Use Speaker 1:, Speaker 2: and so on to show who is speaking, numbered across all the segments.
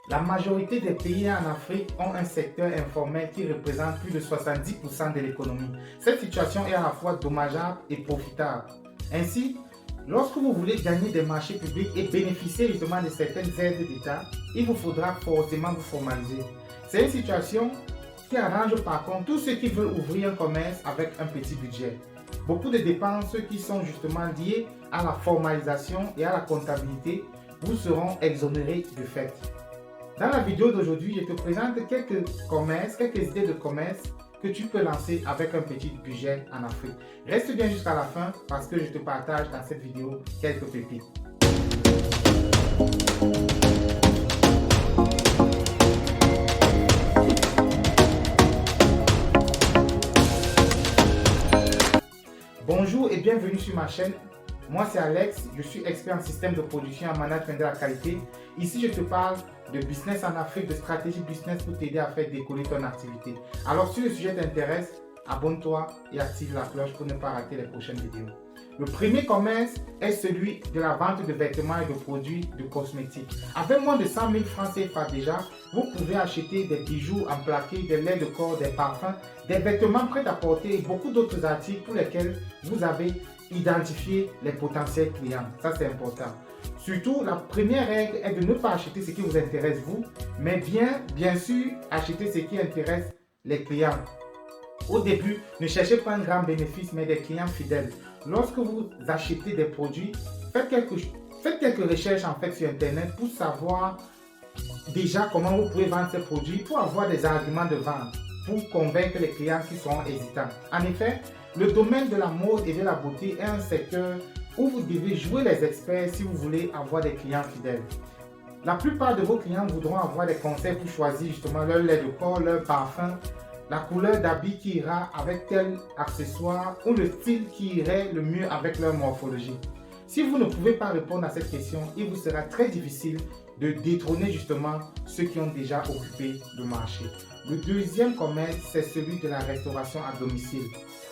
Speaker 1: La majorité des pays en Afrique ont un secteur informel qui représente plus de 70% de l'économie. Cette situation est à la fois dommageable et profitable. Ainsi, lorsque vous voulez gagner des marchés publics et bénéficier justement de certaines aides d'État, il vous faudra forcément vous formaliser. C'est une situation qui arrange par contre tous ceux qui veulent ouvrir un commerce avec un petit budget. Beaucoup de dépenses qui sont justement liées à la formalisation et à la comptabilité vous seront exonérées de fait. Dans la vidéo d'aujourd'hui, je te présente quelques commerces, quelques idées de commerce que tu peux lancer avec un petit budget en Afrique. Reste bien jusqu'à la fin parce que je te partage dans cette vidéo quelques pépites. Bonjour et bienvenue sur ma chaîne. Moi c'est Alex, je suis expert en système de production et en management de la qualité. Ici je te parle de business en Afrique, de stratégie business pour t'aider à faire décoller ton activité. Alors si le sujet t'intéresse, abonne-toi et active la cloche pour ne pas rater les prochaines vidéos. Le premier commerce est celui de la vente de vêtements et de produits de cosmétiques. Avec moins de 100 000 francs CFA déjà, vous pouvez acheter des bijoux en plaqué, des laits de corps, des parfums, des vêtements prêts à porter et beaucoup d'autres articles pour lesquels vous avez identifié les potentiels clients. Ça, c'est important. Surtout, la première règle est de ne pas acheter ce qui vous intéresse vous, mais bien sûr, acheter ce qui intéresse les clients. Au début, ne cherchez pas un grand bénéfice, mais des clients fidèles. Lorsque vous achetez des produits, faites quelques recherches en fait sur Internet pour savoir déjà comment vous pouvez vendre ces produits, pour avoir des arguments de vente, pour convaincre les clients qui sont hésitants. En effet, le domaine de la mode et de la beauté est un secteur où vous devez jouer les experts si vous voulez avoir des clients fidèles. La plupart de vos clients voudront avoir des conseils pour choisir justement leur lait de corps, leur parfum, la couleur d'habit qui ira avec tel accessoire ou le style qui irait le mieux avec leur morphologie. Si vous ne pouvez pas répondre à cette question, il vous sera très difficile de détrôner justement ceux qui ont déjà occupé le marché. Le deuxième commerce, c'est celui de la restauration à domicile.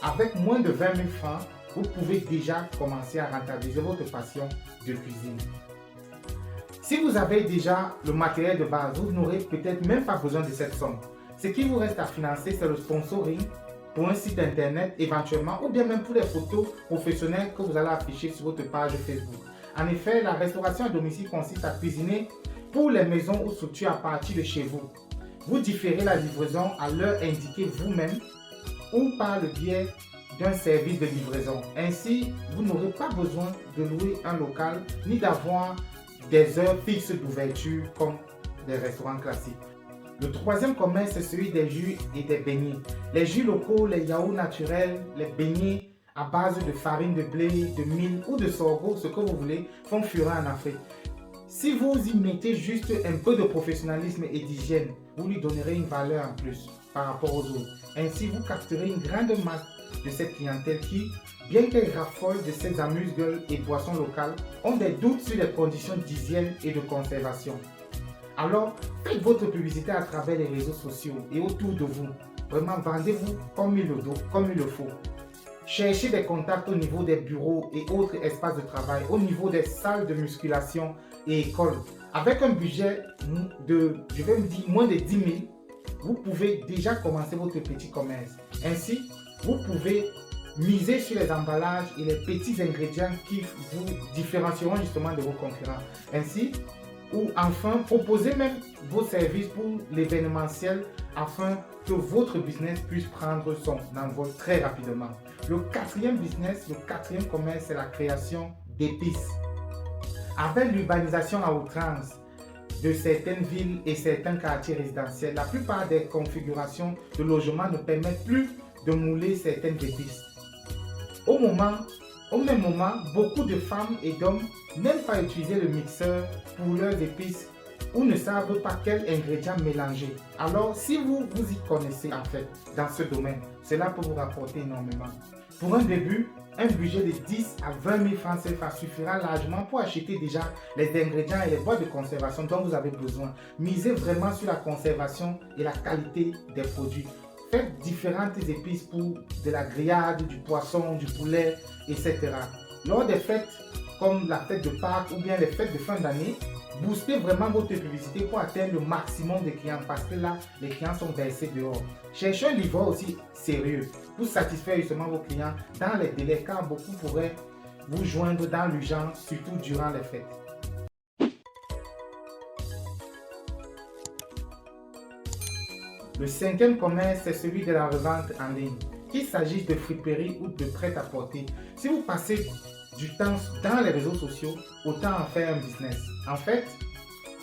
Speaker 1: Avec moins de 20 000 francs, vous pouvez déjà commencer à rentabiliser votre passion de cuisine. Si vous avez déjà le matériel de base, vous n'aurez peut-être même pas besoin de cette somme. Ce qui vous reste à financer, c'est le sponsoring pour un site internet éventuellement ou bien même pour les photos professionnelles que vous allez afficher sur votre page Facebook. En effet, la restauration à domicile consiste à cuisiner pour les maisons ou structures à partir de chez vous. Vous différez la livraison à l'heure indiquée vous-même ou par le biais d'un service de livraison. Ainsi, vous n'aurez pas besoin de louer un local ni d'avoir des heures fixes d'ouverture comme des restaurants classiques. Le troisième commerce, c'est celui des jus et des beignets. Les jus locaux, les yaourts naturels, les beignets à base de farine de blé, de mil ou de sorgho, ce que vous voulez, font fureur en Afrique. Si vous y mettez juste un peu de professionnalisme et d'hygiène, vous lui donnerez une valeur en plus par rapport aux autres. Ainsi, vous capterez une grande masse de cette clientèle qui, bien qu'elle raffole de ces amuse-gueules et boissons locales, ont des doutes sur les conditions d'hygiène et de conservation. Alors, faites votre publicité à travers les réseaux sociaux et autour de vous. Vraiment, vendez-vous comme il le faut. Cherchez des contacts au niveau des bureaux et autres espaces de travail, au niveau des salles de musculation et écoles. Avec un budget de, je vais me dire, moins de 10 000, vous pouvez déjà commencer votre petit commerce. Ainsi, vous pouvez miser sur les emballages et les petits ingrédients qui vous différencieront justement de vos concurrents. Ainsi, ou enfin, proposez même vos services pour l'événementiel afin que votre business puisse prendre son envol très rapidement. Le quatrième business, le quatrième commerce, c'est la création d'épices. Avec l'urbanisation à outrance de certaines villes et certains quartiers résidentiels, la plupart des configurations de logement ne permettent plus de mouler certaines épices. Au même moment, beaucoup de femmes et d'hommes n'aiment pas utiliser le mixeur pour leurs épices ou ne savent pas quels ingrédients mélanger. Alors, si vous y connaissez en fait dans ce domaine, cela peut vous rapporter énormément. Pour un début, un budget de 10 à 20 000 francs CFA suffira largement pour acheter déjà les ingrédients et les boîtes de conservation dont vous avez besoin. Misez vraiment sur la conservation et la qualité des produits. Faites différentes épices pour de la grillade, du poisson, du poulet, etc. Lors des fêtes comme la fête de Pâques ou bien les fêtes de fin d'année, boostez vraiment votre publicité pour atteindre le maximum de clients parce que là, les clients sont versés dehors. Cherchez un livreur aussi sérieux pour satisfaire justement vos clients dans les délais car beaucoup pourraient vous joindre dans l'urgence, surtout durant les fêtes. Le cinquième commerce, c'est celui de la revente en ligne. Qu'il s'agisse de friperie ou de prêt-à-porter, si vous passez du temps dans les réseaux sociaux, autant en faire un business. En fait,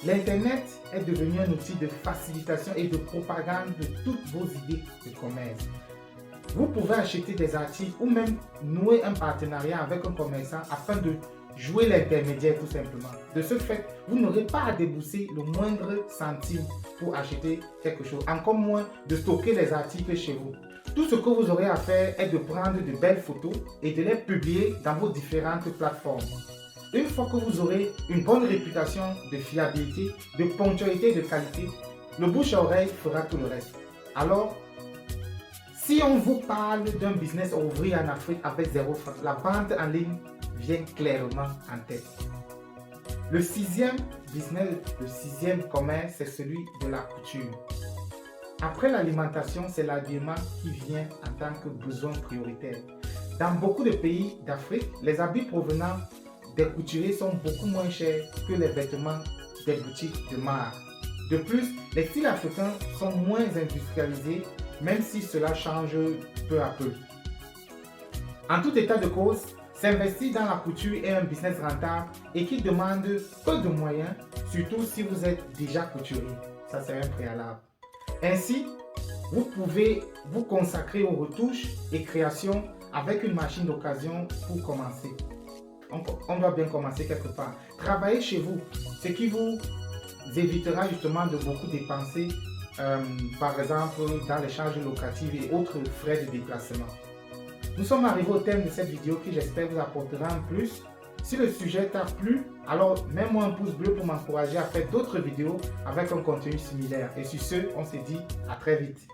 Speaker 1: l'Internet est devenu un outil de facilitation et de propagande de toutes vos idées de commerce. Vous pouvez acheter des articles ou même nouer un partenariat avec un commerçant afin de jouer l'intermédiaire tout simplement. De ce fait, vous n'aurez pas à débourser le moindre centime pour acheter quelque chose, encore moins de stocker les articles chez vous. Tout ce que vous aurez à faire est de prendre de belles photos et de les publier dans vos différentes plateformes. Une fois que vous aurez une bonne réputation de fiabilité, de ponctualité et de qualité, le bouche à oreille fera tout le reste. Alors, si on vous parle d'un business à ouvrir en Afrique avec 0 francs, la vente en ligne vient clairement en tête. Le sixième business, le sixième commerce, c'est celui de la couture. Après l'alimentation, c'est l'habillement qui vient en tant que besoin prioritaire. Dans beaucoup de pays d'Afrique, les habits provenant des couturiers sont beaucoup moins chers que les vêtements des boutiques de marque. De plus, les styles africains sont moins industrialisés, même si cela change peu à peu. En tout état de cause, s'investir dans la couture est un business rentable et qui demande peu de moyens, surtout si vous êtes déjà couturier. Ça, c'est un préalable. Ainsi, vous pouvez vous consacrer aux retouches et créations avec une machine d'occasion pour commencer. On doit bien commencer quelque part. Travaillez chez vous, ce qui vous évitera justement de beaucoup dépenser, par exemple dans les charges locatives et autres frais de déplacement. Nous sommes arrivés au terme de cette vidéo qui j'espère vous apportera un plus. Si le sujet t'a plu, alors mets-moi un pouce bleu pour m'encourager à faire d'autres vidéos avec un contenu similaire. Et sur ce, on se dit à très vite.